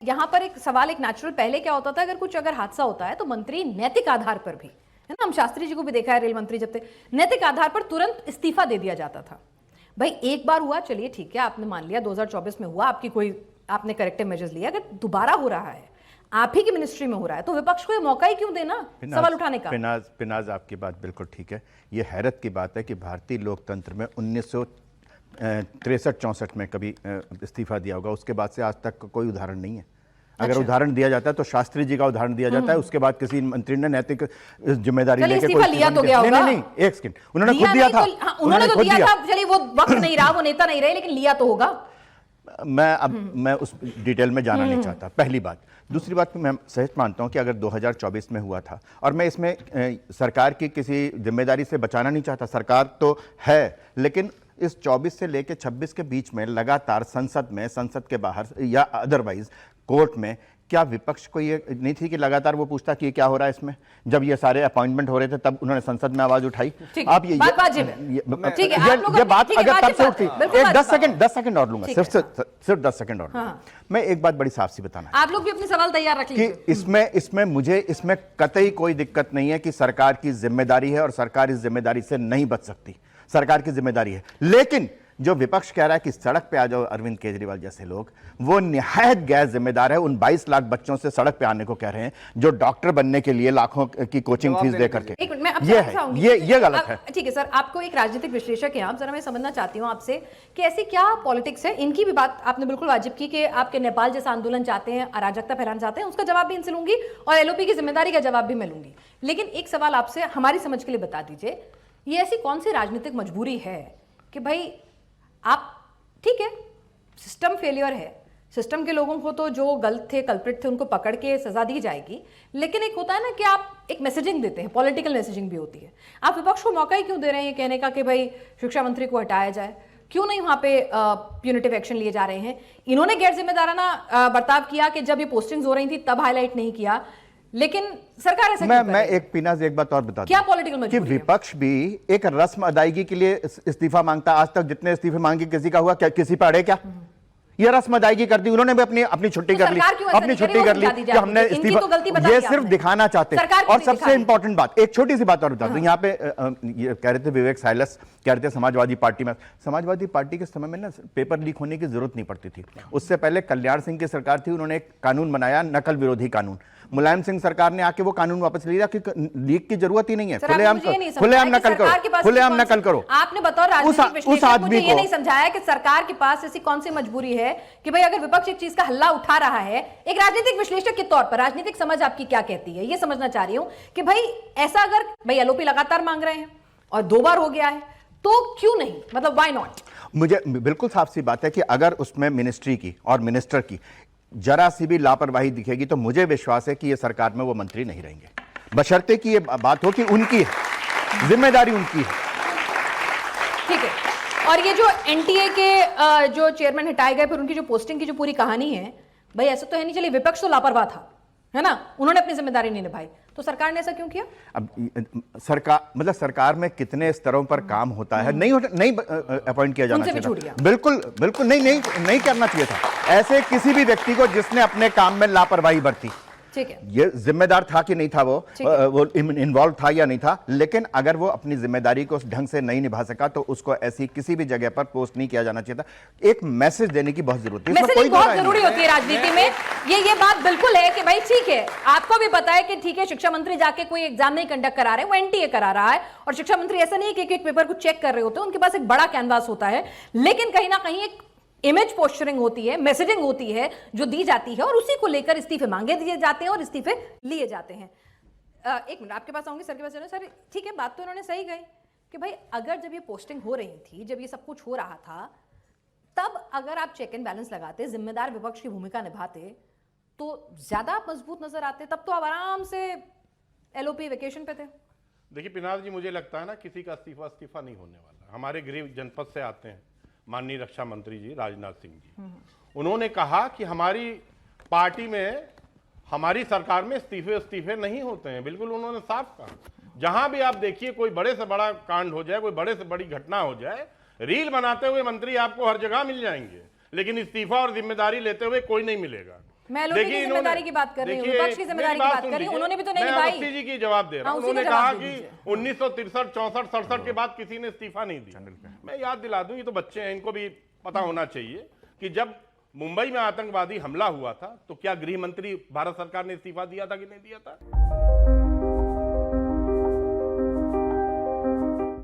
यहाँ पर एक सवाल, एक नेचुरल, पहले क्या होता था, अगर हादसा होता है तो मंत्री नैतिक आधार पर भी, है ना, हम शास्त्री जी को भी देखा है, रेल मंत्री जब थे, नैतिक आधार पर तुरंत इस्तीफा दे दिया जाता था। भाई एक बार हुआ, चलिए ठीक है, आपने मान लिया 2024 में हुआ, आपने करेक्टिव मेजर्स लिया, अगर दोबारा हो रहा है, आप ही की मिनिस्ट्री में हो रहा है, तो विपक्ष को ये मौका ही क्यों देना सवाल उठाने का। पिनाज आपकी बात बिल्कुल ठीक है। ये हैरत की बात है कि भारतीय लोकतंत्र में 1963-64 में कभी इस्तीफा दिया होगा, उसके बाद से आज तक कोई उदाहरण नहीं है। अगर उदाहरण दिया जाता है तो शास्त्री जी का उदाहरण दिया जाता है, उसके बाद किसी मंत्री ने नैतिक जिम्मेदारी लेके इस्तीफा लिया तो गया होगा। नहीं, एक सेकंड, उन्होंने खुद दिया था। उन्होंने तो दिया था, चलिए वो वक्त नहीं रहा, वो नेता नहीं रहे, लेकिन लिया तो होगा। मैं उस डिटेल में जाना नहीं चाहता, पहली बात। दूसरी बात, मैं सहज मानता हूं कि अगर 2024 में हुआ था, और मैं इसमें सरकार की किसी जिम्मेदारी से बचाना नहीं चाहता, सरकार तो है, लेकिन इस 24 से लेकर 26 के बीच में लगातार संसद में, संसद के बाहर या अदरवाइज कोर्ट में, क्या विपक्ष को ये नहीं थी कि लगातार वो पूछता कि क्या हो रहा है इसमें? जब ये सारे अपॉइंटमेंट हो रहे थे तब उन्होंने संसद में आवाज उठाई। आप ये बात अगर तब से उठती, एक 10 सेकंड और लूंगा, सिर्फ 10 सेकंड और। मैं एक बात बड़ी साफ सी बताना, आप लोग भी अपने सवाल तैयार रख लीजिए कि इसमें मुझे कतई कोई दिक्कत नहीं है कि सरकार की जिम्मेदारी है और सरकार इस जिम्मेदारी से नहीं बच सकती, सरकार की जिम्मेदारी है। लेकिन जो विपक्ष कह रहा है कि सड़क पे आ जाओ अरविंद केजरीवाल जैसे लोग, वो निहायत गैर जिम्मेदार है। उन 22 लाख बच्चों से सड़क पे आने को कह रहे हैं जो डॉक्टर बनने के लिए लाखों की कोचिंग फीस दे करके। ये गलत है। ठीक है सर, आपको एक राजनीतिक विश्लेषक है आप, जरा मैं समझना चाहती हूँ आपसे कि ऐसी क्या पॉलिटिक्स है। इनकी भी बात आपने बिल्कुल वाजिब की कि आपके नेपाल जैसा आंदोलन चाहते हैं, अराजकता फैलाना चाहते हैं, उसका जवाब भी इनसे लूंगी और एलओपी की जिम्मेदारी का जवाब भी मैं लूंगी। लेकिन एक सवाल आपसे हमारी समझ के लिए बता दीजिए, ये ऐसी कौन सी राजनीतिक मजबूरी है कि भाई आप, ठीक है सिस्टम फेलियर है, सिस्टम के लोगों को तो जो गलत थे, कल्प्रिट थे, उनको पकड़ के सजा दी जाएगी, लेकिन एक होता है ना कि आप एक मैसेजिंग देते हैं, पॉलिटिकल मैसेजिंग भी होती है। आप विपक्ष को मौका ही क्यों दे रहे हैं कहने का कि भाई शिक्षा मंत्री को हटाया जाए? क्यों नहीं वहां पे प्यूनिटिव एक्शन लिए जा रहे हैं? इन्होंने गैर जिम्मेदाराना बर्ताव किया कि जब ये पोस्टिंग्स हो रही थी तब हाईलाइट नहीं किया, लेकिन सरकार ऐसा मैं एक पिनाज एक बात और बता दूं, क्या पॉलिटिकल मजबूरी कि विपक्ष भी एक रस्म अदायगी के लिए इस्तीफा मांगता। आज तक जितने इस्तीफे मांगे किसी का हुआ क्या? किसी पर अड़े क्या? ये रस्म अदायगी कर दी उन्होंने भी, अपनी छुट्टी कर ली, अपनी छुट्टी कर ली कि हमने इस्तीफा। ये सिर्फ दिखाना चाहते हैं। और सबसे इंपॉर्टेंट बात, एक छोटी सी बात और बता दूं, यहाँ पे कह रहे थे विवेक साइलस, कह रहे थे समाजवादी पार्टी में, समाजवादी पार्टी के समय में ना पेपर लीक होने की जरूरत नहीं पड़ती थी। उससे पहले कल्याण सिंह की सरकार थी, उन्होंने एक कानून बनाया, नकल विरोधी कानून। मुलायम सिंह सरकार ने आके वो कानून वापस ले लिया कि लीक की जरूरत ही नहीं है, खुलेआम नकल करो, खुलेआम नकल करो। आपने बतौर राजनीतिक विश्लेषक मुझे ये नहीं समझाया कि सरकार के पास ऐसी कौन सी मजबूरी है कि भाई अगर विपक्ष एक चीज का हल्ला उठा रहा है, एक राजनीतिक विश्लेषक के तौर पर राजनीतिक समझ आपकी क्या कहती है, ये समझना चाह रही हूं कि भाई ऐसा अगर भाई एलओपी लगातार मांग रहे हैं और 2 बार हो गया है तो क्यों नहीं, मतलब व्हाई नॉट? मुझे बिल्कुल साफ सी बात है कि अगर उसमें मिनिस्ट्री की और मिनिस्टर की जरा सी भी लापरवाही दिखेगी तो मुझे विश्वास है कि ये सरकार में वो मंत्री नहीं रहेंगे, बशर्ते कि ये बात हो कि उनकी है, जिम्मेदारी उनकी है। ठीक है। और ये जो एनटीए के जो चेयरमैन हटाए गए, फिर उनकी जो पोस्टिंग की जो पूरी कहानी है, भाई ऐसा तो है नहीं, चलिए विपक्ष तो लापरवाह था, है ना, उन्होंने अपनी जिम्मेदारी नहीं निभाई, तो सरकार ने ऐसा क्यों किया? अब सरकार में कितने स्तरों पर काम होता है, नहीं अपॉइंट किया जाना चाहिए, बिल्कुल नहीं करना चाहिए था ऐसे किसी भी व्यक्ति को जिसने अपने काम में लापरवाही बरती। ठीक है, ये जिम्मेदार था कि नहीं था, वो इन्वॉल्व था या नहीं था, लेकिन अगर वो अपनी जिम्मेदारी को ढंग से नहीं निभा सका तो उसको ऐसी किसी भी जगह पर पोस्ट नहीं किया जाना चाहिए था। एक मैसेज देने की बहुत जरूरत है, मैसेजिंग बहुत जरूरी होती है राजनीति में। ये बात बिल्कुल है कि भाई ठीक है, आपको भी पता है कि ठीक है शिक्षा मंत्री जाके कोई एग्जाम नहीं कंडक्ट करा रहे, वो एनटीए करा रहा है, और शिक्षा मंत्री ऐसा नहीं कि एक पेपर को चेक कर रहे होते हैं, उनके पास एक बड़ा कैनवास होता है, लेकिन कहीं ना कहीं एक इमेज पोस्चरिंग होती है, मैसेजिंग होती है जो दी जाती है, और उसी को लेकर इस्तीफे मांगे दिए जाते हैं और इस्तीफे लिए जाते हैं। एक मिनट आपके पास आऊंगी, सर के पास चलो। सर ठीक है, बात तो इन्होंने सही कही कि भाई अगर जब ये पोस्टिंग हो रही थी, जब ये सब कुछ हो रहा था, तब अगर आप चेक एंड बैलेंस लगाते, जिम्मेदार विपक्ष की भूमिका निभाते, तो ज्यादा आप मजबूत नजर आते। तब तो आप आराम से एलओपी वेकेशन पे थे। देखिए पिनाज जी, मुझे लगता है ना किसी का इस्तीफा नहीं होने वाला। हमारे गृह जनपद से आते हैं माननीय रक्षा मंत्री जी राजनाथ सिंह जी, उन्होंने कहा कि हमारी पार्टी में, हमारी सरकार में इस्तीफे नहीं होते हैं। बिल्कुल उन्होंने साफ कहा। जहां भी आप देखिए कोई बड़े से बड़ा कांड हो जाए, कोई बड़े से बड़ी घटना हो जाए, रील बनाते हुए मंत्री आपको हर जगह मिल जाएंगे, लेकिन इस्तीफा और जिम्मेदारी लेते हुए कोई नहीं मिलेगा। मैं एलओपी की जिम्मेदारी की बात कर रही हूँ, विपक्ष की जिम्मेदारी की बात कर रही हूँ, उन्होंने भी तो नहीं निभाई। अवस्थी जी की जवाब दे रहा हूँ। उन्होंने कहा कि 1963, 64, 67 के बाद किसी ने इस्तीफा नहीं दिया। मैं याद दिला दूं, ये तो बच्चे हैं, इनको भी पता होना चाहिए कि जब मुंबई में आतंकवादी हमला हुआ था तो क्या गृह मंत्री भारत सरकार ने इस्तीफा दिया था कि नहीं दिया था?